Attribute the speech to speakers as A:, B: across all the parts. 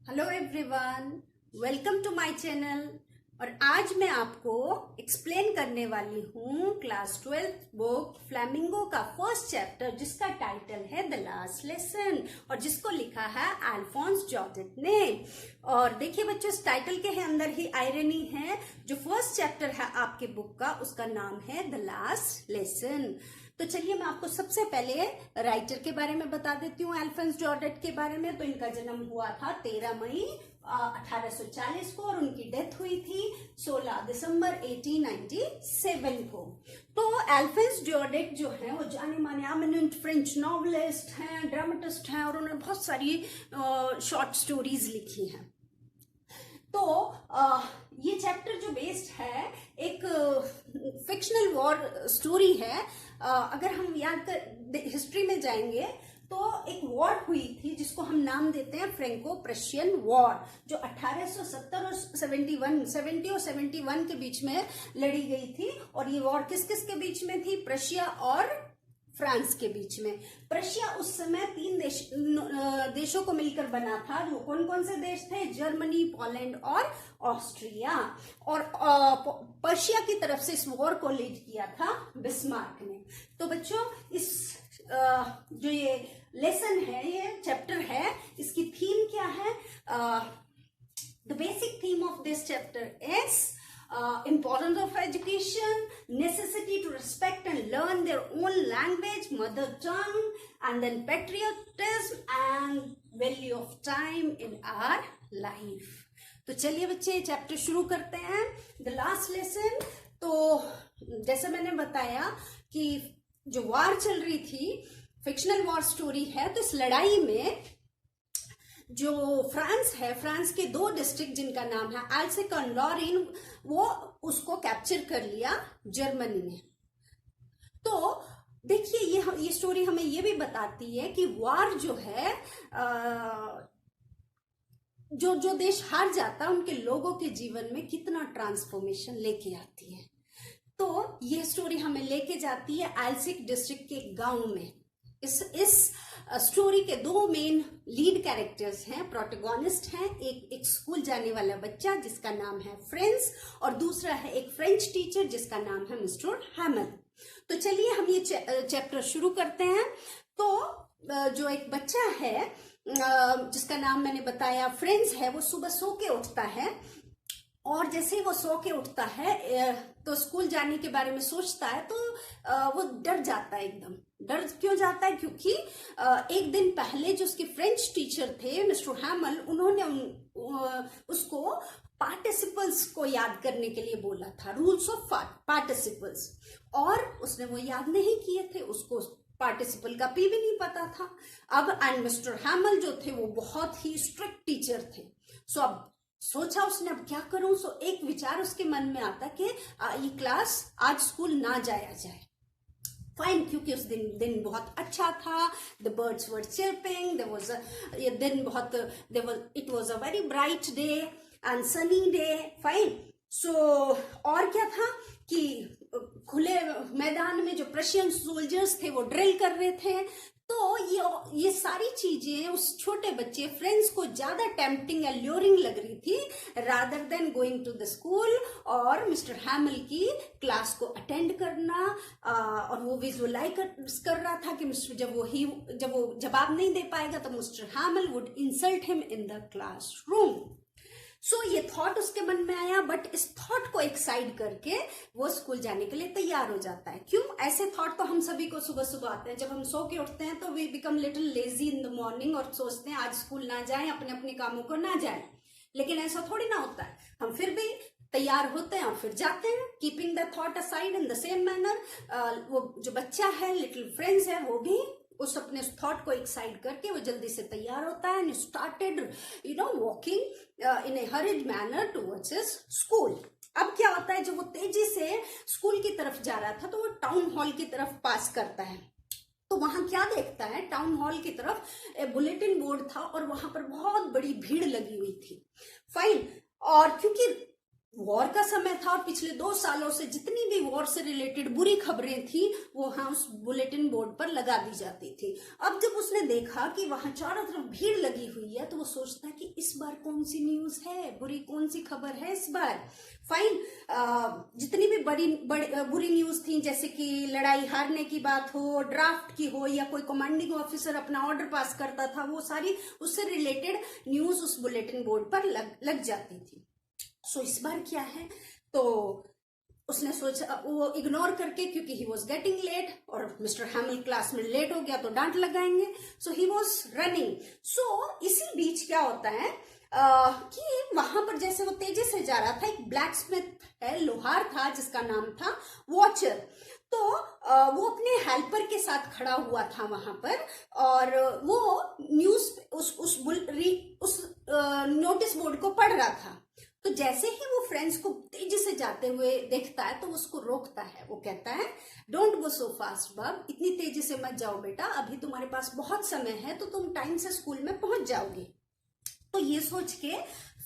A: Hello everyone, welcome to my channel. और आज मैं आपको एक्सप्लेन करने वाली हूँ क्लास 12th बुक फ्लैमिंगो का फर्स्ट चैप्टर, जिसका टाइटल है द लास्ट लेसन और जिसको लिखा है अल्फोंस जॉर्डेट ने। और देखिए बच्चों, इस टाइटल के अंदर ही आयरनी है। जो फर्स्ट चैप्टर है आपके बुक का, उसका नाम है द लास्ट लेसन। तो चलिए मैं आपको सबसे पहले राइटर के बारे में बता देती हूँ, अल्फोंस जॉर्डेट के बारे में। तो इनका जन्म हुआ था 13 मई 1840 को और उनकी डेथ हुई थी 16 दिसंबर 1897 को। तो अल्फोंस जॉर्डेट जो है वो जाने माने एमिनेंट फ्रेंच नॉवेलिस्ट हैं, ड्रामेटिस्ट हैं और उन्होंने बहुत सारी शॉर्ट स्टोरीज लिखी हैं। तो ये चैप्टर जो बेस्ड है एक फिक्शनल वॉर स्टोरी है। अगर हम याद कर हिस्ट्री में जाएंगे तो एक वॉर हुई थी जिसको हम नाम देते हैं फ्रेंको प्रशियन वॉर, जो 1870 और 70 और 71 के बीच में लड़ी गई थी। और ये वॉर किस किस के बीच में थी? प्रशिया और फ्रांस के बीच में। प्रशिया उस समय 3 देशों को मिलकर बना था। जो कौन कौन से देश थे? जर्मनी, पोलैंड और ऑस्ट्रिया। और पर्शिया की तरफ से इस वॉर को लीड किया था बिस्मार्क ने। तो बच्चों, इस जो ये लेसन है, ये चैप्टर है, इसकी थीम क्या है? The basic theme of this chapter is importance of education, necessity to respect and learn their own language, mother tongue, and then patriotism and value of time in our life. तो चलिए बच्चे chapter शुरू करते हैं, the last lesson. तो जैसे मैंने बताया कि जो वॉर चल रही थी, फिक्शनल वॉर स्टोरी है, तो इस लड़ाई में जो फ्रांस है, फ्रांस के 2 डिस्ट्रिक्ट जिनका नाम है अल्सेक और लॉरेन, वो उसको कैप्चर कर लिया जर्मनी ने। तो देखिए ये स्टोरी हमें ये भी बताती है कि वॉर जो है, जो देश हार जाता है उनके लोगों के जीवन में कितना ट्रांसफॉर्मेशन लेके आती है। तो ये स्टोरी हमें लेके जाती है अल्सेक डिस्ट्रिक्ट के गांव में। इस स्टोरी के 2 मेन लीड कैरेक्टर्स हैं, प्रोटोगोनिस्ट हैं। एक स्कूल जाने वाला बच्चा जिसका नाम है फ्रेंस, और दूसरा है एक फ्रेंच टीचर जिसका नाम है मिस्टर हैमल। तो चलिए हम ये चैप्टर शुरू करते हैं। तो जो एक बच्चा है जिसका नाम मैंने बताया फ्रेंस है, वो सुबह सो के उठता है और जैसे ही वो सो के उठता है तो स्कूल जाने के बारे में सोचता है, तो वो डर जाता है एकदम। डर क्यों जाता है? क्योंकि एक दिन पहले जो उसके फ्रेंच टीचर थे मिस्टर हैमल, उन्होंने उसको पार्टिसिपल्स को याद करने के लिए बोला था, रूल्स ऑफ पार्टिसिपल्स, और उसने वो याद नहीं किए थे। उसको पार्टिसिपल का पी भी नहीं पता था। अब एंड मिस्टर हैमल जो थे वो बहुत ही स्ट्रिक्ट टीचर थे। सो अब सोचा उसने, अब क्या करूं? सो एक विचार उसके मन में आता कि ये क्लास आज स्कूल ना जाया जाए। फाइन, क्योंकि उस दिन बहुत अच्छा था। The birds were chirping, there was ये दिन बहुत, it was a very bright day and sunny day. Fine. So और क्या था कि खुले मैदान में जो प्रशियन सोल्जर्स थे वो ड्रिल कर रहे थे। तो ये सारी चीजें उस छोटे बच्चे फ्रेंड्स को ज्यादा टेम्पटिंग या ल्योरिंग लग रही थी, rather than going to the school और मिस्टर हैमल की क्लास को अटेंड करना। और वो विजुअलाइज कर रहा था कि मिस्टर जब वो जवाब नहीं दे पाएगा तो mister Hamel would insult him in the classroom. So ये थॉट उसके मन में आया, बट इस थॉट को एक साइड करके वो स्कूल जाने के लिए तैयार हो जाता है। क्यों? ऐसे थॉट तो हम सभी को सुबह सुबह आते हैं। जब हम सो के उठते हैं तो we become little lazy in the morning और सोचते हैं आज स्कूल ना जाएं, अपने अपने कामों को ना जाएं। लेकिन ऐसा थोड़ी ना होता है, हम फिर भी तैयार होते हैं और फिर जाते हैं, keeping the thought aside in the same manner. वो जो बच्चा है, लिटिल फ्रेंड्स है, वो भी अपने थॉट को एक साइड करके वो जल्दी से तैयार होता है and started walking in A horrid manner towards his school. अब क्या होता है, जब वो तेजी से स्कूल की तरफ जा रहा था तो वो टाउन हॉल की तरफ पास करता है। तो वहां क्या देखता है? टाउन हॉल की तरफ बुलेटिन बोर्ड था और वहां पर बहुत बड़ी भीड़ लगी हुई थी। फाइन। और क्योंकि वॉर का समय था और पिछले 2 सालों से जितनी भी वॉर से रिलेटेड बुरी खबरें थी वो वहां उस बुलेटिन बोर्ड पर लगा दी जाती थी। अब जब उसने देखा कि वहां चारों तरफ भीड़ लगी हुई है तो वो सोचता है कि इस बार कौन सी न्यूज है, बुरी कौन सी खबर है इस बार। फाइन, जितनी भी बुरी न्यूज थी, जैसे कि लड़ाई हारने की बात हो, ड्राफ्ट की हो, या कोई कमांडिंग ऑफिसर अपना ऑर्डर पास करता था, वो सारी उससे रिलेटेड न्यूज उस बुलेटिन बोर्ड पर लग जाती थी। सो इस बार क्या है, तो उसने सोचा, वो इग्नोर करके, क्योंकि ही वॉज गेटिंग लेट और मिस्टर हैमिल क्लास में लेट हो गया तो डांट लगाएंगे, सो ही वॉज रनिंग। सो इसी बीच क्या होता है कि वहां पर जैसे वो तेजी से जा रहा था, एक ब्लैक स्मिथ है, लोहार था जिसका नाम था वॉचर। तो वो अपने हेल्पर के साथ खड़ा हुआ था वहां पर और वो न्यूज उस नोटिस बोर्ड को पढ़ रहा था। तो जैसे ही वो फ्रेंड्स को तेजी से जाते हुए देखता है तो उसको रोकता है। वो कहता है, डोंट गो सो फास्ट बब, इतनी तेजी से मत जाओ बेटा, अभी तुम्हारे पास बहुत समय है तो तुम टाइम से स्कूल में पहुंच जाओगे। तो ये सोच के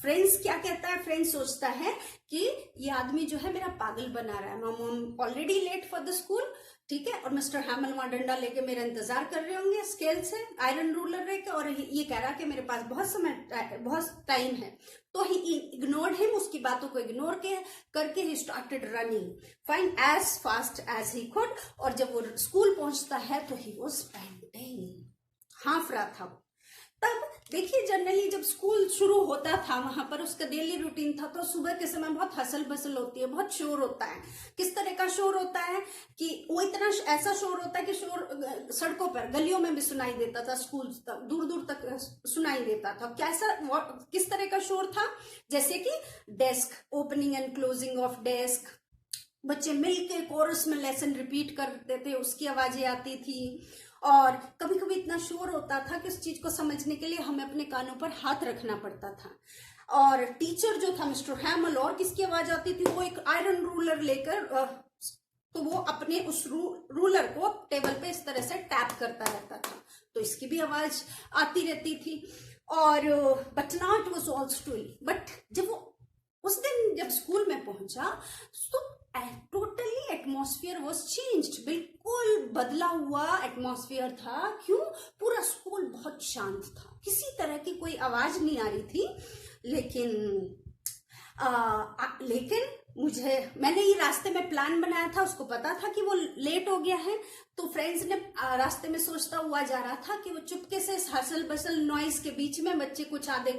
A: फ्रेंड्स क्या कहता है, फ्रेंड्स सोचता है कि ये आदमी जो है मेरा पागल बना रहा है, mom already late for the school, ठीक है, और मिस्टर हैमल वहां डंडा लेके मेरा इंतजार कर रहे होंगे स्केल से, आयरन रूलर लेके, और ये कह रहा कि मेरे पास बहुत टाइम है। तो ही इग्नोर्ड हिम, उसकी बातों को इग्नोर करके ही started running fine as fast as he could. और जब वो स्कूल पहुंचता है तो ही वाज पैंटिंग, हाफ रहा था वो। तब देखिए, जनरली जब स्कूल शुरू होता था वहां पर उसका डेली रूटीन था, तो सुबह के समय बहुत हसल बसल होती है, बहुत शोर होता है। किस तरह का शोर होता है कि वो इतना ऐसा शोर होता है कि शोर सड़कों पर, गलियों में भी सुनाई देता था, स्कूल तक दूर दूर तक सुनाई देता था। कैसा, किस तरह का शोर था, जैसे कि desk opening and closing of desk, बच्चे मिलके कोरस में लेसन रिपीट करते थे, उसकी आवाजें आती थी। और कभी कभी इतना शोर होता था कि उस चीज को समझने के लिए हमें अपने कानों पर हाथ रखना पड़ता था। और टीचर जो था मिस्टर हैमल, और किसकी आवाज आती थी, वो एक आयरन रूलर लेकर, तो वो अपने उस रूलर को टेबल पे इस तरह से टैप करता रहता था, तो इसकी भी आवाज आती रहती थी। और but now it was also too, but जब वो उस दिन जब स्कूल में पहुंचा तो टोटली एटमॉस्फेयर वाज चेंज्ड, बिल्कुल बदला हुआ एटमॉस्फेयर था। क्यों? पूरा स्कूल बहुत शांत था, किसी तरह की कोई आवाज नहीं आ रही थी। लेकिन मैंने ये रास्ते में प्लान बनाया था, उसको पता था कि वो लेट हो गया है, तो फ्रेंड्स ने रास्ते में सोचता हुआ जा रहा था कि वो चुपके से हसल बसल नॉइज के बीच में, बच्चे कुछ आधे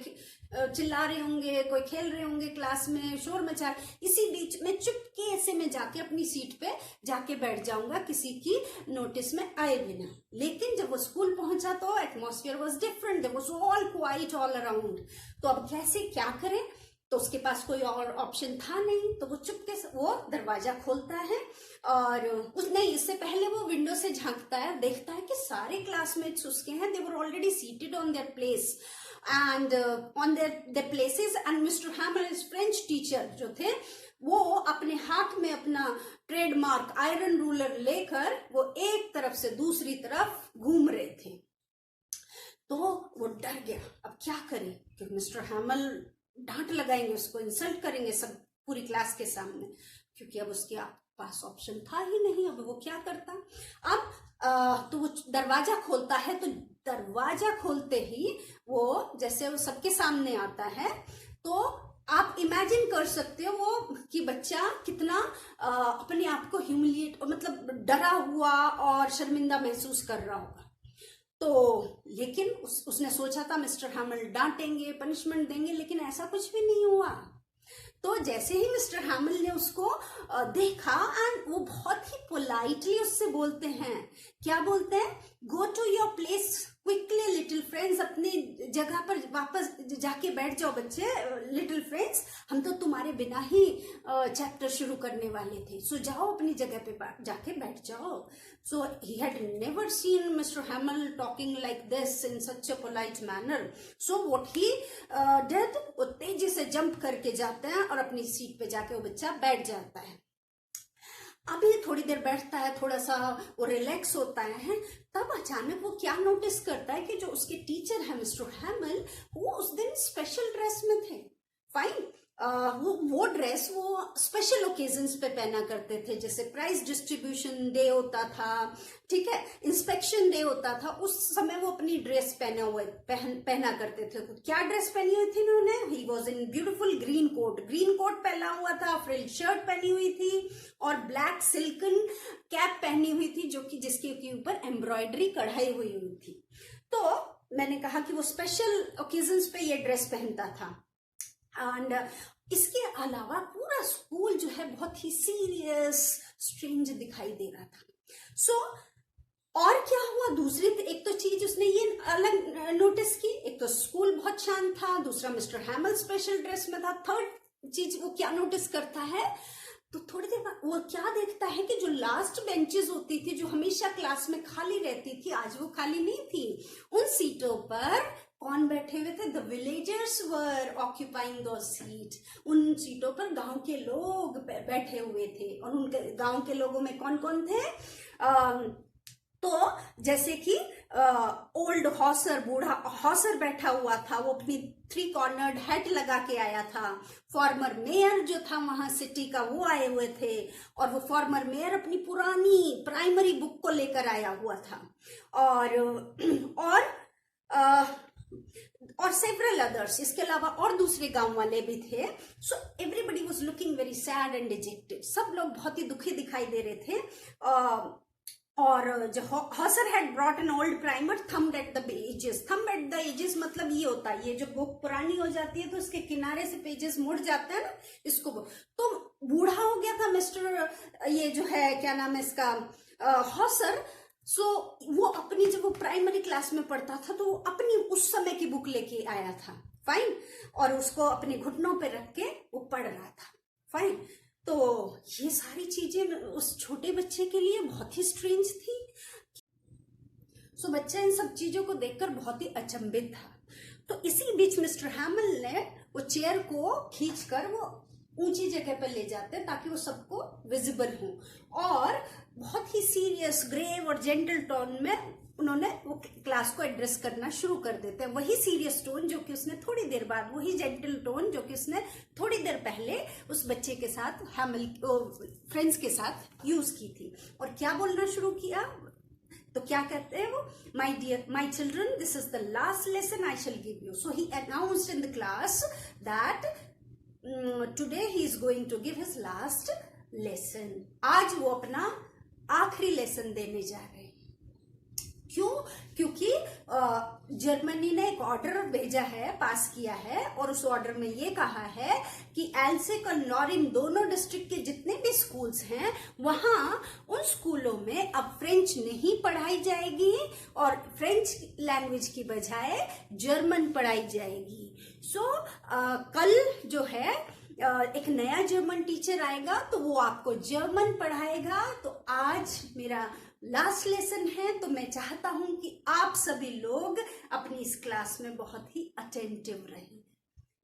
A: चिल्ला रहे होंगे, कोई खेल रहे होंगे क्लास में, शोर मचा, इसी बीच में चुपके से मैं जाके अपनी सीट पे जाके बैठ जाऊंगा, किसी की नोटिस में आए बिना। लेकिन जब वो स्कूल पहुंचा तो atmosphere was different, there was all quiet all around. तो अब कैसे क्या करें, तो उसके पास कोई और ऑप्शन था नहीं, तो वो चुपके से वो दरवाजा खोलता है और इससे पहले वो विंडो से झांकता है, देखता है कि सारे क्लासमेट्स उसके हैं, they were already seated on their place and on their places, and mister Hamel is French teacher जो थे वो अपने हाथ में अपना ट्रेडमार्क आयरन रूलर लेकर वो एक तरफ से दूसरी तरफ घूम रहे थे। तो वो डर गया, अब क्या करे, क्योंकि मिस्टर हैमल डांट लगाएंगे, उसको इंसल्ट करेंगे सब पूरी क्लास के सामने, क्योंकि अब उसके पास ऑप्शन था ही नहीं, अब वो क्या करता। अब तो वो दरवाजा खोलता है, तो दरवाजा खोलते ही वो जैसे वो सबके सामने आता है, तो आप इमेजिन कर सकते हो वो कि बच्चा कितना अपने आप को ह्यूमिलिएट, मतलब डरा हुआ और शर्मिंदा महसूस कर रहा होगा। तो लेकिन उसने सोचा था मिस्टर हैमल डांटेंगे, पनिशमेंट देंगे, लेकिन ऐसा कुछ भी नहीं हुआ। तो जैसे ही मिस्टर हैमल ने उसको देखा, एंड वो बहुत ही पोलाइटली उससे बोलते हैं, क्या बोलते हैं, go to your place quickly little friends, अपनी जगह पर वापस जाके बैठ जाओ बच्चे, लिटिल फ्रेंड्स, हम तो तुम्हारे बिना ही चैप्टर शुरू करने वाले थे, सो जाओ अपनी जगह पे जाके बैठ जाओ। So he had never seen mister Hamel talking like this in such a polite manner. So what he did, वो तेजी से जंप करके जाते हैं और अपनी सीट पे जाके वो बच्चा बैठ जाता है। अभी थोड़ी देर बैठता है, थोड़ा सा वो रिलैक्स होता है, तब अचानक वो क्या नोटिस करता है कि जो उसके टीचर है मिस्टर हैमल, वो उस दिन स्पेशल ड्रेस में थे। फाइन, वो ड्रेस वो स्पेशल ओकेजन्स पे पहना करते थे, जैसे प्राइज डिस्ट्रीब्यूशन डे होता था, ठीक है, इंस्पेक्शन डे होता था, उस समय वो अपनी ड्रेस पहना करते थे। तो क्या ड्रेस पहनी हुई थी उन्होंने? He was in beautiful green coat पहना हुआ था, फ्रिल शर्ट पहनी हुई थी और ब्लैक सिल्कन कैप पहनी हुई थी, जो कि जिसके ऊपर एम्ब्रॉयडरी कढ़ाई हुई थी। तो मैंने कहा कि वो स्पेशल ओकेजन्स पे ये ड्रेस पहनता था। एंड इसके अलावा पूरा स्कूल जो है बहुत ही सीरियस स्ट्रेंज दिखाई दे रहा था। सो और क्या हुआ? दूसरी एक तो चीज उसने ये अलग नोटिस की, एक तो स्कूल बहुत शांत था, दूसरा मिस्टर हैमल स्पेशल ड्रेस में था, थर्ड चीज वो क्या नोटिस करता है, तो थोड़ी देर बाद वो क्या देखता है कि जो लास्ट बेंचेस होती थी, जो हमेशा क्लास में खाली रहती थी, आज वो खाली नहीं थी। उन सीटों पर कौन बैठे हुए थे? द विलेजर्स वर ऑक्यूपाइंग दो सीट। उन सीटों पर गांव के लोग बैठे हुए थे। और उनके गांव के लोगों में कौन कौन थे? तो जैसे कि ओल्ड हॉसर, बूढ़ा हॉसर बैठा हुआ था, वो अपनी 3 कॉर्नर्ड हैट लगा के आया था। फॉर्मर मेयर जो था वहां सिटी का, वो आए हुए थे, और वो फॉर्मर मेयर अपनी पुरानी प्राइमरी बुक को लेकर आया हुआ था। और सेवरल अदर्स, इसके अलावा और दूसरे गांव वाले भी थे। So everybody was looking very sad and dejected. सब लोग बहुत ही दुखी दिखाई दे रहे थे। और जो Hauser had brought an old primer thumbed at the edges. Thumb at the edges मतलब ये होता है, ये जो बुक पुरानी हो जाती है तो उसके किनारे से पेजेस मुड़ जाते हैं ना, इसको। तो बूढ़ा हो गया था मिस्टर, ये जो है क्या नाम है इसका, हॉसर। सो वो अपनी, जब वो प्राइमरी क्लास में पढ़ता था तो वो अपनी उस समय की बुक लेके आया था, फाइन, और उसको अपने घुटनों पे रख के वो पढ़ रहा था, फाइन। तो ये सारी चीजें उस छोटे बच्चे के लिए बहुत ही स्ट्रेंज थी। सो बच्चा इन सब चीजों को देखकर बहुत ही अचंभित था। तो इसी बीच मिस्टर हैमल ने वो चेयर को खींचकर वो ऊंची जगह पर ले जाते हैं ताकि वो सबको विजिबल हो, और बहुत ही सीरियस, ग्रेव और जेंटल टोन में उन्होंने वो क्लास को एड्रेस करना शुरू कर देते हैं। वही सीरियस टोन जो कि उसने थोड़ी देर बाद, वही जेंटल टोन जो कि उसने थोड़ी देर पहले उस बच्चे के साथ, हैमल फ्रेंड्स के साथ यूज की थी। और क्या बोलना शुरू किया? तो क्या कहते हैं वो? My children, this is the last lesson I shall give you. So he announced in the class that today he is going to give his last lesson. आज वो अपना आखिरी लेसन देने जा रहे हैं। क्यों? क्योंकि जर्मनी ने एक ऑर्डर भेजा है, पास किया है, और उस ऑर्डर में ये कहा है कि एल्सेक और नॉरिम दोनों डिस्ट्रिक्ट के जितने भी स्कूल्स हैं, वहां उन स्कूलों में अब फ्रेंच नहीं पढ़ाई जाएगी और फ्रेंच लैंग्वेज की बजाय जर्मन पढ़ाई जाएगी। सो कल जो है एक नया जर्मन टीचर आएगा तो वो आपको जर्मन पढ़ाएगा। तो आज मेरा लास्ट लेसन है, तो मैं चाहता हूं कि आप सभी लोग अपनी इस क्लास में बहुत ही अटेंटिव रहें।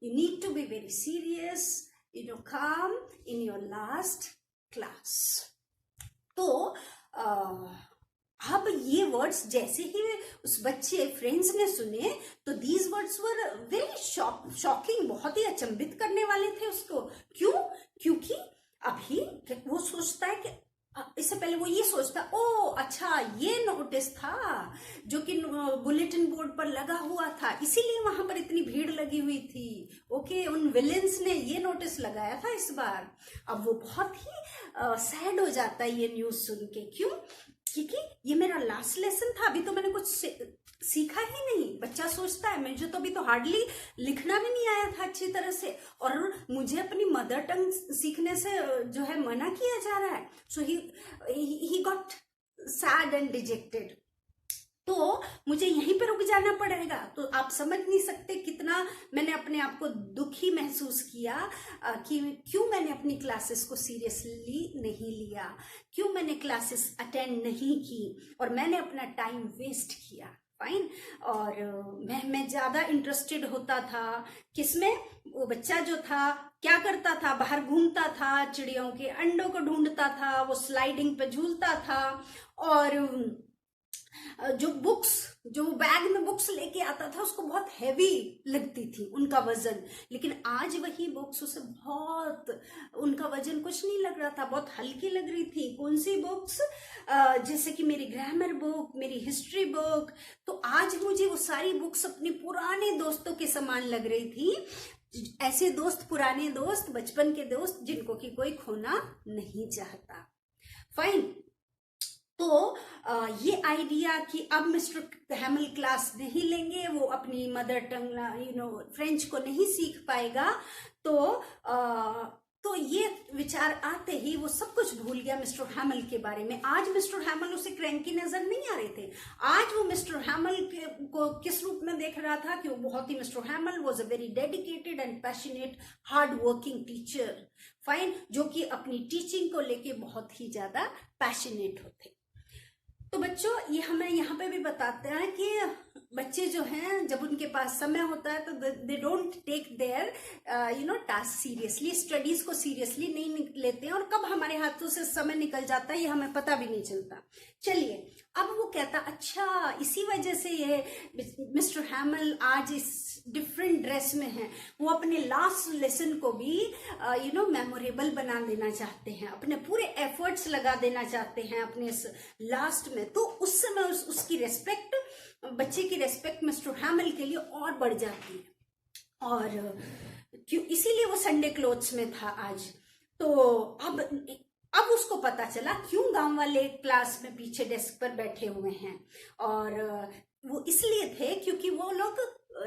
A: You need to be very serious, calm in your last class. तो अब ये वर्ड्स जैसे ही उस बच्चे फ्रेंड्स ने सुने तो these words were very shocking, बहुत ही अचंभित करने वाले थे उसको। क्यों? क्योंकि अभी वो सोचता है कि इससे पहले वो ये सोचता, ओ अच्छा ये नोटिस था जो कि बुलेटिन बोर्ड पर लगा हुआ था, इसीलिए वहां पर इतनी भीड़ लगी हुई थी। ओके, उन विलेंस ने ये नोटिस लगाया था इस बार। अब वो बहुत ही सैड हो जाता है ये न्यूज सुन के। क्यों? क्योंकि ये मेरा लास्ट लेसन था, अभी तो मैंने कुछ सीखा ही नहीं। बच्चा सोचता है मुझे तो अभी तो हार्डली लिखना भी नहीं आया था अच्छी तरह से, और मुझे अपनी मदर टंग सीखने से जो है मना किया जा रहा है। So he got sad and dejected. तो मुझे यहीं पे रुक जाना पड़ेगा। तो आप समझ नहीं सकते कितना मैंने अपने आप को दुखी महसूस किया कि क्यों मैंने अपनी क्लासेस को सीरियसली नहीं लिया, क्यों मैंने क्लासेस अटेंड नहीं की, और मैंने अपना टाइम वेस्ट किया, फाइन। और मैं ज्यादा इंटरेस्टेड होता था किसमें? वो बच्चा जो था क्या करता था? बाहर घूमता था, चिड़ियों के अंडों को ढूंढता था, वो स्लाइडिंग पे झूलता था, और जो बुक्स जो बैग में बुक्स लेके आता था उसको बहुत हैवी लगती थी उनका वजन, लेकिन आज वही बुक्स उसे बहुत, उनका वजन कुछ नहीं लग रहा था, बहुत हल्की लग रही थी। कौन सी बुक्स? जैसे कि मेरी ग्रामर बुक, मेरी हिस्ट्री बुक। तो आज मुझे वो सारी बुक्स अपने पुराने दोस्तों के समान लग रही थी, ऐसे दोस्त, पुराने दोस्त, बचपन के दोस्त जिनको कि कोई खोना नहीं चाहता। फाइन। तो ये आइडिया कि अब मिस्टर हैमल क्लास नहीं लेंगे, वो अपनी मदर टंग फ्रेंच को नहीं सीख पाएगा, तो ये विचार आते ही वो सब कुछ भूल गया मिस्टर हैमल के बारे में। आज मिस्टर हैमल उसे क्रैंकी नजर नहीं आ रहे थे, आज वो मिस्टर हैमल को किस रूप में देख रहा था कि वो बहुत ही, mister Hamel was a very dedicated and passionate hard working teacher. Fine, जो कि अपनी टीचिंग को लेके बहुत ही ज्यादा पैशनेट होते। तो बच्चों, ये हमें यहाँ पे भी बताते हैं कि बच्चे जो हैं, जब उनके पास समय होता है तो they don't take their task seriously, studies को सीरियसली नहीं लेते हैं, और कब हमारे हाथों से समय निकल जाता है ये हमें पता भी नहीं चलता। चलिए, अब वो कहता, अच्छा इसी वजह से ये मिस्टर हैमल आज इस डिफरेंट ड्रेस में है, वो अपने लास्ट लेसन को भी मेमोरेबल बना देना चाहते हैं, अपने पूरे एफर्ट्स लगा देना चाहते हैं अपने इस लास्ट में। तो उस समय उसकी रेस्पेक्ट, बच्चे की रेस्पेक्ट मिस्टर हैमल के लिए और बढ़ जाती है, और क्यों, इसीलिए वो संडे क्लोथ्स में था आज। तो अब उसको पता चला क्यों गांव वाले क्लास में पीछे डेस्क पर बैठे हुए हैं, और वो इसलिए थे क्योंकि वो लोग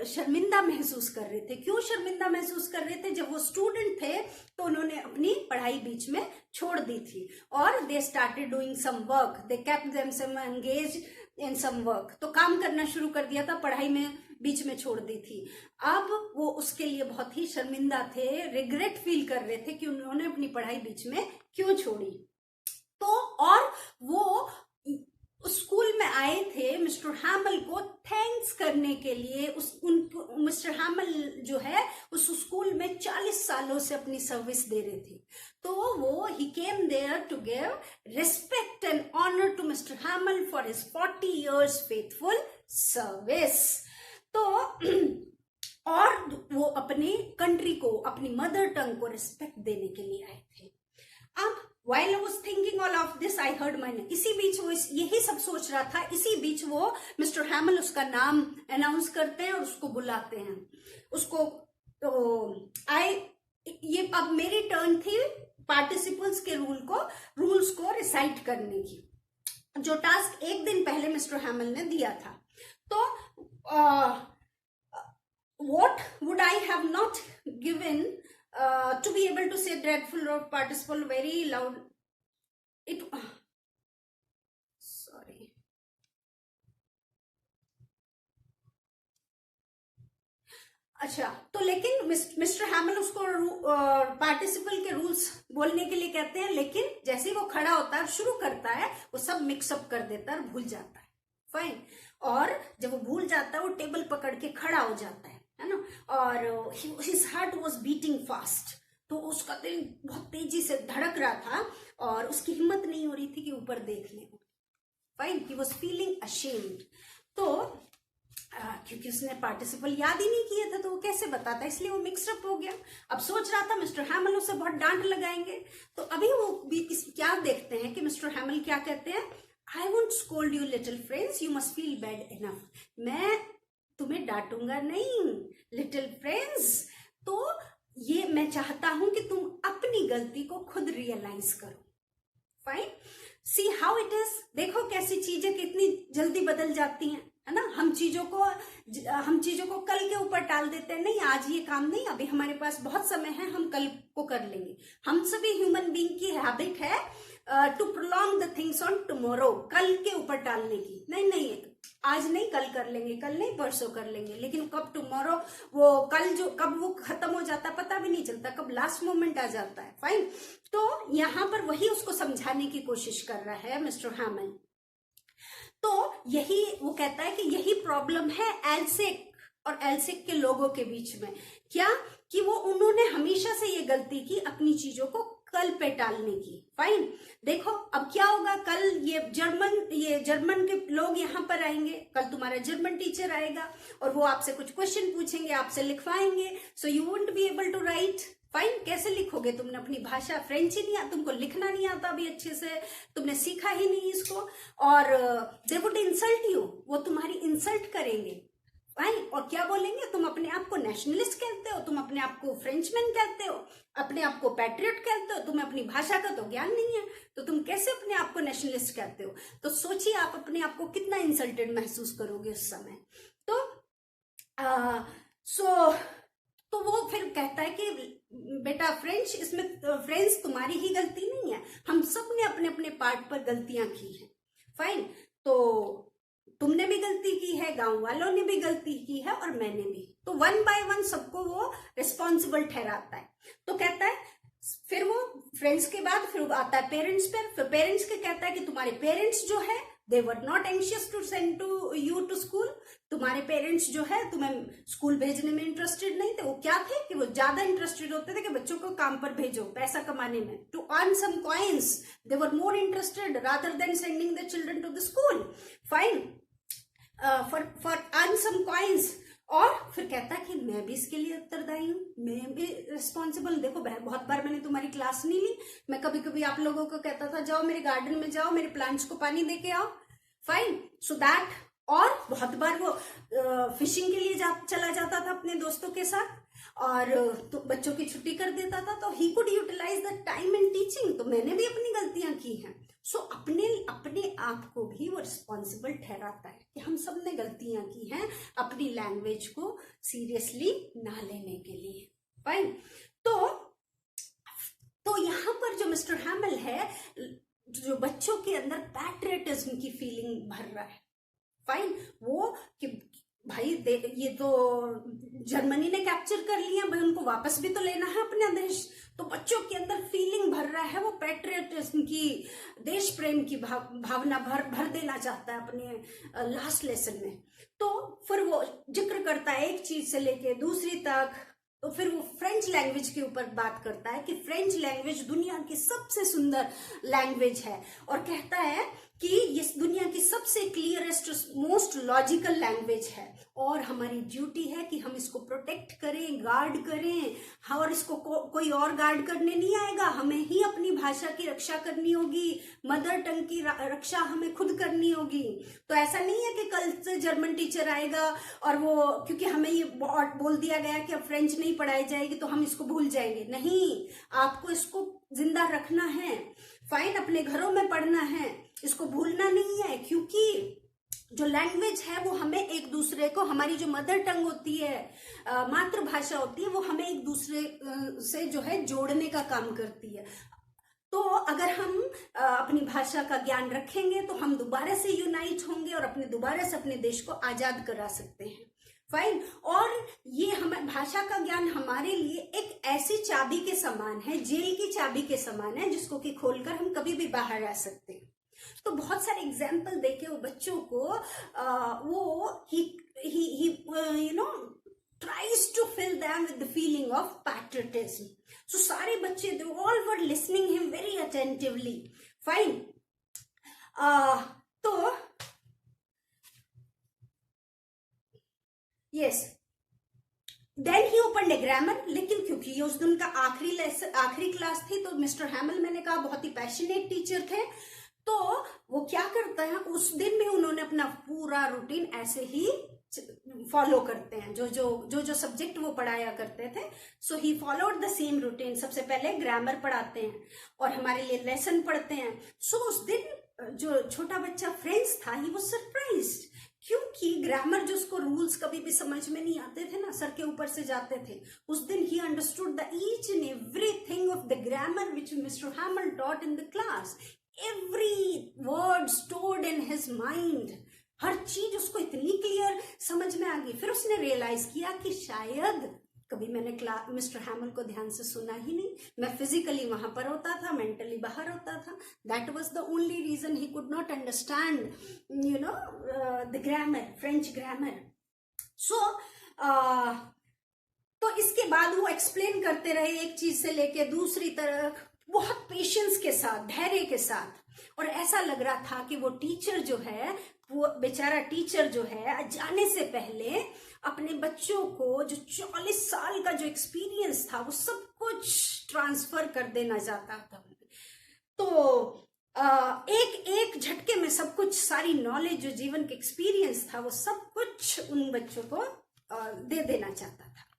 A: शर्मिंदा महसूस कर रहे थे। क्यों शर्मिंदा महसूस कर रहे थे? जब वो स्टूडेंट थे तो उन्होंने अपनी पढ़ाई बीच में छोड़ दी थी, और they started doing some work, they kept themself engaged in some work. तो काम करना शुरू कर दिया था, पढ़ाई में बीच में छोड़ दी थी। अब वो उसके लिए बहुत ही शर्मिंदा थे, रिग्रेट फील कर रहे थे कि उन्होंने अपनी पढ़ाई बीच में क्यों छोड़ी। तो और वो स्कूल में आए थे मिस्टर हैमल को थैंक्स करने के लिए। मिस्टर हैमल जो है उस स्कूल में 40 सालों से अपनी सर्विस दे रहे थे, तो वो he came there to give respect and honour to mister Hamel for his 40 years faithful service. तो और वो अपनी कंट्री को, अपनी मदर टंग को रिस्पेक्ट देने के लिए आए थे। अब while I was thinking all of this, I heard my name. इसी बीच वो यही सब सोच रहा था, इसी बीच वो मिस्टर हैमल उसका नाम अनाउंस करते हैं और उसको बुलाते हैं उसको। तो ये अब मेरी टर्न थी पार्टिसिपल्स के रूल्स को रिसाइट करने की, जो टास्क एक दिन पहले मिस्टर हैमल ने दिया था। तो what would I have not given to be able to say dreadful or participle very loud? Sorry. अच्छा, तो लेकिन मिस्टर हैमल उसको पार्टिसिपल के रूल्स बोलने के लिए कहते हैं, लेकिन जैसे ही वो खड़ा होता है, शुरू करता है, वो सब मिक्सअप कर देता है और भूल जाता है। फाइन। और जब वो भूल जाता है, वो टेबल पकड़ के खड़ा हो जाता है ना, और his heart was beating fast, तो उसका दिल बहुत तेजी से धड़क रहा था और उसकी हिम्मत नहीं हो रही थी कि ऊपर देख ले। Fine, he was feeling ashamed. तो क्योंकि उसने पार्टिसिपल याद ही नहीं किया था तो वो कैसे बताता, इसलिए वो मिक्सअप हो गया। अब सोच रहा था मिस्टर हैमल उसे बहुत डांट लगाएंगे, तो अभी वो क्या देखते हैं कि मिस्टर हैमल क्या कहते हैं, I won't scold you little friends, you must feel bad enough. मैं तुम्हें डांटूंगा नहीं लिटिल फ्रेंड्स, तो ये मैं चाहता हूं कि तुम अपनी गलती को खुद रियलाइज करो। Fine, see how it is. देखो कैसी चीजें कितनी जल्दी बदल जाती हैं, है ना। हम चीजों को कल के ऊपर टाल देते हैं, नहीं आज ये काम नहीं, अभी हमारे पास बहुत समय है, हम कल को कर लेंगे। हम सभी ह्यूमन बीइंग की हैबिट है to prolong the things on tomorrow, कल के ऊपर टालने की। नहीं आज नहीं, कल कर लेंगे, कल नहीं परसों कर लेंगे, लेकिन कब टुमारो, वो कल जो कब वो खत्म हो जाता है पता भी नहीं चलता, कब लास्ट मोमेंट आ जाता है। फाइन, तो यहां पर वही उसको समझाने की कोशिश कर रहा है मिस्टर हैमल। तो यही वो कहता है कि यही प्रॉब्लम है एल्सिक और एल्सिक के लोगों के बीच में। क्या कि वो उन्होंने हमेशा से ये गलती की अपनी चीजों को कल पे टालने की। फाइन, देखो अब क्या होगा, कल ये जर्मन के लोग यहाँ पर आएंगे, कल तुम्हारा जर्मन टीचर आएगा और वो आपसे कुछ क्वेश्चन पूछेंगे, आपसे लिखवाएंगे, so you won't be able to write. Fine, कैसे लिखोगे, तुमने अपनी भाषा फ्रेंच ही नहीं आता, तुमको लिखना नहीं आता अभी अच्छे से, तुमने सीखा ही नहीं इसको, और दे वुड इंसल्ट यू, वो तुम्हारी इंसल्ट करेंगे। फाइन, और क्या बोलेंगे, तुम अपने आप को नेशनलिस्ट कहते हो, तुम अपने आप को फ्रेंचमैन कहते हो, अपने आप को पैट्रियट कहते हो, तुम्हें अपनी भाषा का तो ज्ञान नहीं है, तो तुम कैसे अपने आप को नेशनलिस्ट कहते हो। तो सोचिए आप अपने आप को कितना इंसल्टेड महसूस करोगे उस समय। तो तो वो फिर कहता है कि बेटा फ्रेंच, इसमें फ्रेंच तुम्हारी ही गलती नहीं है, हम सब ने अपने अपने पार्ट पर गलतियां की हैं। फाइन, तो तुमने भी गलती की है, गांव वालों ने भी गलती की है, और मैंने भी, तो वन बाय वन सबको वो रिस्पॉन्सिबल ठहराता है। तो कहता है, फिर वो फ्रेंड्स के बाद फिर आता है पेरेंट्स पर, फिर पेरेंट्स के कहता है कि तुम्हारे पेरेंट्स जो है they were not anxious to send to you to school, तुम्हारे पेरेंट्स जो है तुम्हें स्कूल भेजने में इंटरेस्टेड नहीं थे, वो क्या थे कि वो ज्यादा इंटरेस्टेड होते थे कि बच्चों को काम पर भेजो, पैसा कमाने में, to earn some coins, they were more interested rather than sending the children to the school. Fine, for earn some coins. और फिर कहता है कि मैं भी इसके लिए उत्तरदायी हूँ, मैं भी रिस्पॉन्सिबल। देखो बहुत बार मैंने तुम्हारी क्लास नहीं ली, मैं कभी कभी आप लोगों को कहता था जाओ मेरे गार्डन में जाओ, मेरे प्लांट्स को पानी दे के आओ। फाइन, सो दैट, और बहुत बार वो फिशिंग के लिए चला जाता था अपने दोस्तों के साथ, और तो बच्चों की छुट्टी कर देता था, तो he could utilise the time in teaching. तो मैंने भी अपनी गलतियां की हैं। सो अपने आप को भी वो रिस्पॉन्सिबल ठहराता है कि हम सब ने गलतियां की हैं, अपनी लैंग्वेज को सीरियसली ना लेने के लिए। फाइन, तो यहाँ पर जो मिस्टर हैमल है, जो बच्चों के अंदर पैट्रियटिज्म की फीलिंग भर रहा है। फाइन, वो कि भाई ये तो जर्मनी ने कैप्चर कर लिया, भाई उनको वापस भी तो लेना है अपने देश, तो बच्चों के अंदर फीलिंग भर रहा है, वो पैट्रियटिज्म की, देश प्रेम की भावना भर देना चाहता है अपने लास्ट लेसन में। तो फिर वो जिक्र करता है एक चीज से लेके दूसरी तक। तो फिर वो फ्रेंच लैंग्वेज के ऊपर बात करता है कि फ्रेंच लैंग्वेज दुनिया की सबसे सुंदर लैंग्वेज है, और कहता है कि ये दुनिया की सबसे क्लियरेस्ट मोस्ट लॉजिकल लैंग्वेज है, और हमारी ड्यूटी है कि हम इसको प्रोटेक्ट करें, गार्ड करें, और इसको कोई और गार्ड करने नहीं आएगा, हमें ही अपनी भाषा की रक्षा करनी होगी, मदर टंग की रक्षा हमें खुद करनी होगी। तो ऐसा नहीं है कि कल से जर्मन टीचर आएगा और वो, क्योंकि हमें ये बोल दिया गया कि अब फ्रेंच नहीं पढ़ाई जाएगी तो हम इसको भूल जाएंगे, नहीं, आपको इसको जिंदा रखना है। फाइन, अपने घरों में पढ़ना है, इसको भूलना नहीं है, क्योंकि जो लैंग्वेज है वो हमें एक दूसरे को, हमारी जो मदर टंग होती है, मातृभाषा होती है, वो हमें एक दूसरे से जो है जोड़ने का काम करती है। तो अगर हम अपनी भाषा का ज्ञान रखेंगे तो हम दोबारा से यूनाइट होंगे और दोबारा से अपने देश को आजाद करा सकते हैं। फाइन, और ये हमें भाषा का ज्ञान हमारे लिए एक ऐसी चाबी के समान है, जेल की चाबी के समान है, जिसको कि खोलकर हम कभी भी बाहर आ सकते हैं। तो बहुत सारे एग्जाम्पल देके वो बच्चों को वो you know tries to fill them with the feeling of patriotism. So सारे बच्चे, they all were listening him very attentively. Fine. तो yes. Then he opened a grammar. लेकिन क्योंकि ये उस दिन का आखिरी क्लास थी, तो मिस्टर हैमल, मैंने कहा, बहुत ही पैशनेट टीचर थे, तो वो क्या करता है, उस दिन भी उन्होंने अपना पूरा रूटीन ऐसे ही फॉलो करते हैं, जो सब्जेक्ट वो पढ़ाया करते थे। So he followed the same routine. सबसे पहले ग्रामर पढ़ाते हैं और हमारे लिए लेसन पढ़ते हैं। सो उस दिन जो छोटा बच्चा फ्रेंच था, ही वाज सरप्राइज्ड, क्योंकि ग्रामर जो उसको रूल्स कभी भी समझ में नहीं आते थे ना, सर के ऊपर से जाते थे, उस दिन he understood the each and everything of the grammar which mister Hamel taught in the class. Every word stored in his mind, हर चीज उसको इतनी क्लियर समझ में आ गई। फिर उसने रियलाइज किया कि शायद कभी मैंने मिस्टर हैमल को ध्यान से सुना ही नहीं, मैं फिजिकली वहां पर होता था, मेंटली बाहर होता था। That was the only reason he could not understand the grammar, French grammar. So तो इसके बाद वो एक्सप्लेन करते रहे एक चीज से लेके दूसरी तरफ, बहुत पेशेंस के साथ, धैर्य के साथ। और ऐसा लग रहा था कि वो टीचर जो है, वो बेचारा टीचर जो है जाने से पहले अपने बच्चों को जो 40 साल का जो एक्सपीरियंस था वो सब कुछ ट्रांसफर कर देना चाहता था। तो एक एक झटके में सब कुछ, सारी नॉलेज जो जीवन के एक्सपीरियंस था वो सब कुछ उन बच्चों को दे देना चाहता था।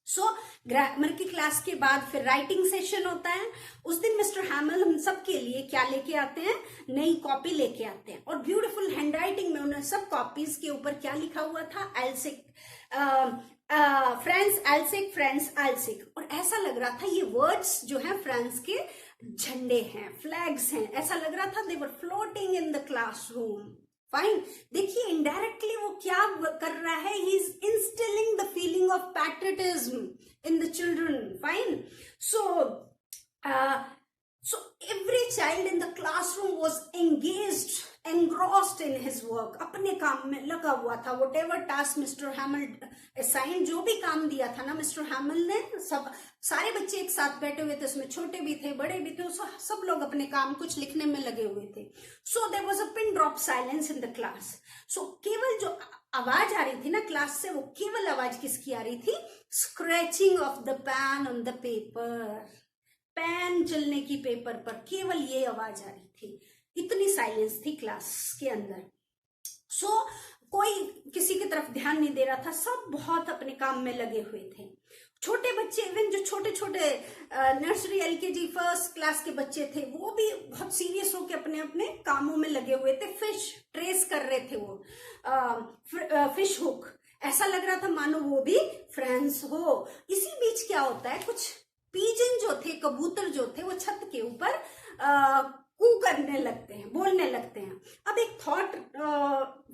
A: सो ग्रामर की क्लास के बाद फिर राइटिंग सेशन होता है। उस दिन मिस्टर हैमल हम सब के लिए क्या लेके आते हैं, नई कॉपी लेके आते हैं। और ब्यूटीफुल हैंडराइटिंग में उन्होंने सब कॉपीज के ऊपर क्या लिखा हुआ था, एल्सिक फ्रांस एल्सिक, फ्रांस एल्सिक। और ऐसा लग रहा था ये वर्ड्स जो है फ्रांस के झंडे हैं, फ्लैग्स हैं, ऐसा लग रहा था। They were floating in the classroom. Fine, देखिए इनडायरेक्टली वो क्या कर रहा है, he is instilling the feeling of patriotism in the children. Fine, so every child in the classroom was engaged, engrossed in his work, अपने काम में लगा हुआ था। whatever task Mr. Hamel assigned, जो भी काम दिया था ना मिस्टर हैमल ने, सब सारे बच्चे एक साथ बैठे हुए थे, उसमें छोटे भी थे, बड़े भी थे, सब लोग अपने काम कुछ लिखने में लगे हुए थे। so there was a pin drop silence in the class. so केवल जो आवाज आ रही थी ना क्लास से, वो केवल आवाज किसकी आ रही थी, scratching of the pen on the paper, pen चलने की पेपर पर, केवल ये आवाज आ रही थी। इतनी साइलेंस थी क्लास के अंदर। कोई किसी की तरफ ध्यान नहीं दे रहा था, सब बहुत अपने काम में लगे हुए थे। छोटे बच्चे, इवन जो छोटे छोटे नर्सरी, एलकेजी, फर्स्ट क्लास के बच्चे थे, वो भी बहुत सीरियस होकर अपने अपने कामों में लगे हुए थे। फिश ट्रेस कर रहे थे वो, फिश हुक, ऐसा लग रहा था मानो वो भी फ्रांस हो। इसी बीच क्या होता है, कुछ पीजन जो थे, कबूतर जो थे, वो छत के ऊपर कू करने लगते हैं, बोलने लगते हैं। अब एक थॉट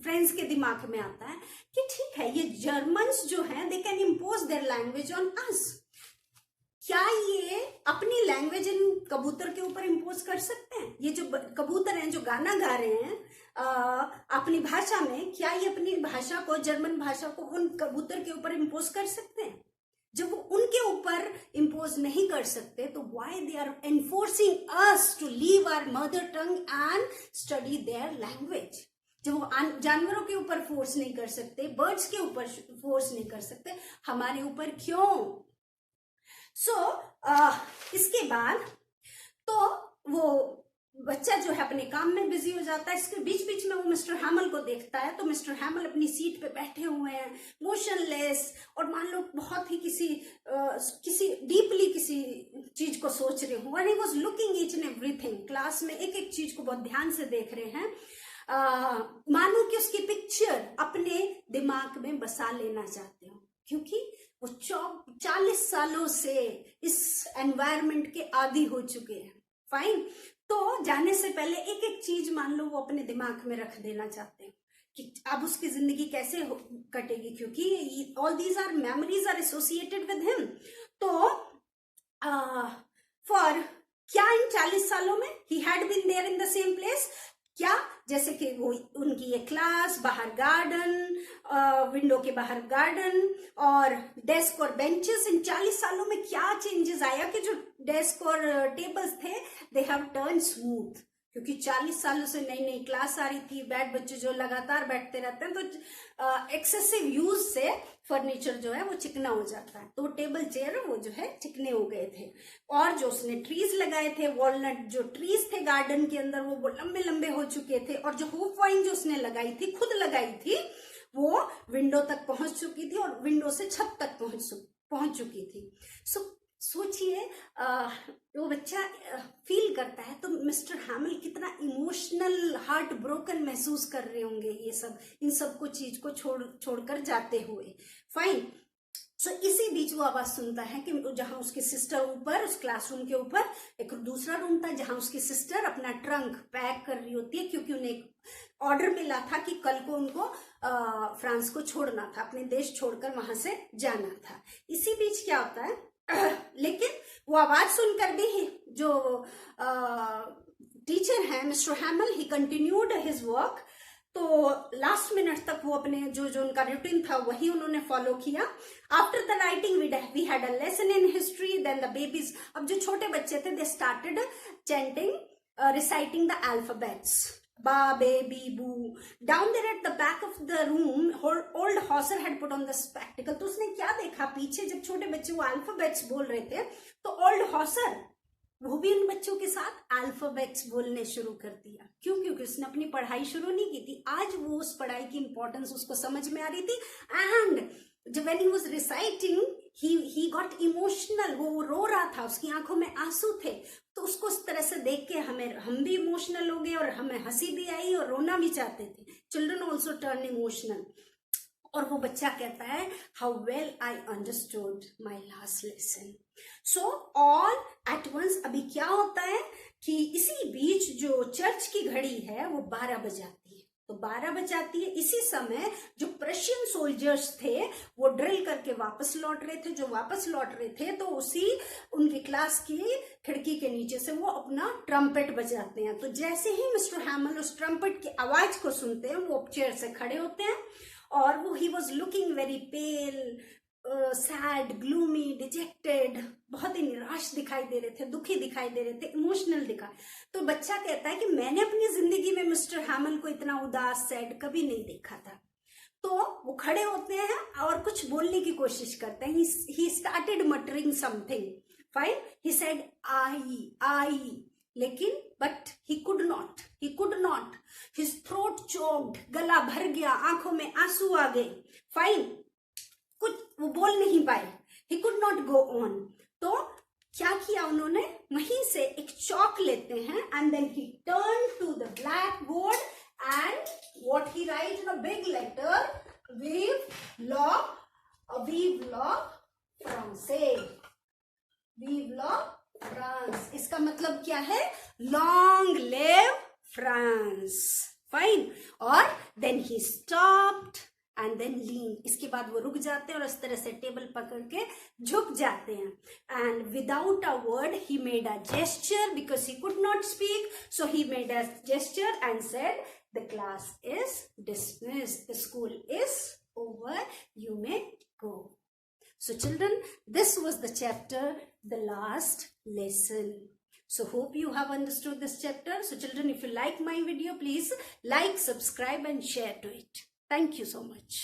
A: फ्रेंड्स के दिमाग में आता है कि ठीक है, ये जर्मन्स जो हैं, they can impose their language on us. क्या ये अपनी लैंग्वेज इन कबूतर के ऊपर इम्पोज कर सकते हैं? ये जो कबूतर हैं जो गाना गा रहे हैं अपनी भाषा में, क्या ये अपनी भाषा को, जर्मन भाषा को उन कबूतर के ऊपर इम्पोज कर सकते हैं? जब वो उनके ऊपर इम्पोज नहीं कर सकते, तो why they are enforcing us to leave our mother tongue and study their language? जब वो जानवरों के ऊपर फोर्स नहीं कर सकते, बर्ड्स के ऊपर फोर्स नहीं कर सकते, हमारे ऊपर क्यों? इसके बाद तो वो बच्चा जो है अपने काम में बिजी हो जाता है। इसके बीच बीच में वो मिस्टर हैमल को देखता है, तो मिस्टर हैमल अपनी सीट पे बैठे हुए हैं, मोशनलेस, और मान लो बहुत ही किसी डीपली किसी चीज को सोच रहे हो। He was looking each and everything, class में एक एक चीज को बहुत ध्यान से देख रहे हैं, मानो कि उसकी पिक्चर अपने दिमाग में बसा लेना चाहते हो, क्योंकि वो 40 सालों से इस एनवायरमेंट के आदी हो चुके हैं। फाइन, तो जाने से पहले एक एक चीज मान लो वो अपने दिमाग में रख देना चाहते हैं कि अब उसकी जिंदगी कैसे कटेगी, क्योंकि all these are memories are associated with him. तो फॉर क्या इन 40 सालों में he had been there in the same place, क्या जैसे कि वो उनकी ये क्लास, बाहर गार्डन, विंडो के बाहर गार्डन और डेस्क और बेंचेस, इन 40 सालों में क्या चेंजेस आया कि जो डेस्क और टेबल्स थे दे हैव टर्न स्मूथ, क्योंकि 40 सालों से नई नई क्लास आ रही थी, बच्चे जो लगातार बैठते रहते हैं, तो एक्सेसिव यूज से फर्नीचर जो है वो चिकना हो जाता है, तो टेबल चेयर वो जो है चिकने हो गए थे। और जो उसने ट्रीज लगाए थे, वॉलनट जो ट्रीज थे गार्डन के अंदर, वो लंबे लंबे हो चुके थे। और जो होप वाइन जो उसने लगाई थी, खुद लगाई थी, वो विंडो तक पहुंच चुकी थी और विंडो से छत तक पहुंच चुकी थी। सोचिए वो बच्चा फील करता है, तो मिस्टर हैमल कितना इमोशनल, हार्ट ब्रोकन महसूस कर रहे होंगे ये सब, इन सब को चीज को छोड़कर जाते हुए। फाइन, इसी बीच वो आवाज सुनता है कि जहां उसकी सिस्टर ऊपर, उस क्लासरूम के ऊपर एक दूसरा रूम था जहां उसकी सिस्टर अपना ट्रंक पैक कर रही होती है, क्योंकि उन्हें एक ऑर्डर मिला था कि कल को उनको फ्रांस को छोड़ना था, अपने देश छोड़कर वहां से जाना था। इसी बीच क्या होता है लेकिन वो आवाज सुनकर भी जो टीचर है मिस्टर हैमल, ही कंटिन्यूड हिज वर्क तो लास्ट मिनट तक वो अपने जो उनका रूटीन था वही उन्होंने फॉलो किया. After the writing we had a lesson in history. Then the babies, अब जो छोटे बच्चे थे, they started chanting, reciting the alphabets. Ba, baby, boo. Down there at the back of the room, old Hauser had put on the spectacle. तो उसने क्या देखा पीछे, जब छोटे बच्चे वो अल्फाबेट्स बोल रहे थे, तो ओल्ड हॉसर वो भी उन बच्चों के साथ अल्फाबेट्स बोलने शुरू कर दिया. क्यों? क्योंकि उसने अपनी पढ़ाई शुरू नहीं की थी. आज वो उस पढ़ाई की इंपॉर्टेंस उसको समझ में आ रही थी. एंड जब when he was reciting, he got emotional. वो रो रहा था, उसकी आंखों में आंसू थे. तो उसको उस तरह से देख के हम भी इमोशनल हो गए और हमें हंसी भी आई और रोना भी चाहते थे. Children also turn emotional. और वो बच्चा कहता है, how well I understood my last lesson. So all at once. अभी क्या होता है कि इसी बीच जो चर्च की घड़ी है वो 12 बजाती है. तो 12 बजाती है. इसी समय जो प्रशियन सोल्जर्स थे वो ड्रिल करके वापस लौट रहे थे. जो वापस लौट रहे थे तो उसी उनकी क्लास की खिड़की के नीचे से वो अपना ट्रम्पेट बजाते हैं. तो जैसे ही मिस्टर हैमल उस ट्रम्पेट की आवाज को सुनते हैं, वो चेयर से खड़े होते हैं और वो he was looking very pail, sad, gloomy, dejected. बहुत ही निराश दिखाई दे रहे थे, दुखी दिखाई दे रहे थे, इमोशनल दिखा. तो बच्चा कहता है कि मैंने अपनी जिंदगी में मिस्टर हैमल को इतना उदास, सैड कभी नहीं देखा था. तो वो खड़े होते हैं और कुछ बोलने की कोशिश करते हैं. He started muttering something. Fine. He said I, लेकिन but he could not. His throat choked. गला भर गया, आंखों में आंसू आ गए. फाइन. कुछ वो बोल नहीं पाए. ही कुड नॉट गो ऑन. तो क्या किया उन्होंने, वहीं से एक चौक लेते हैं and then he turn to the black board and what he write in a big letter, विव लॉ फ्रांसेस. विव लॉ फ्रांस. इसका मतलब क्या है, लॉन्ग लिव फ्रांस. फाइन. और then he stopped and then lean. इसके बाद वो रुक जाते हैं और इस तरह से टेबल पकड़ के झुक जाते हैं. And without a word he made a gesture because he could not speak. So he made a gesture and said, the class is dismissed, the school is over, you may go. So children, this was the chapter, the last lesson. So hope you have understood this chapter. So children, if you like my video, please like, subscribe and share to it. Thank you so much.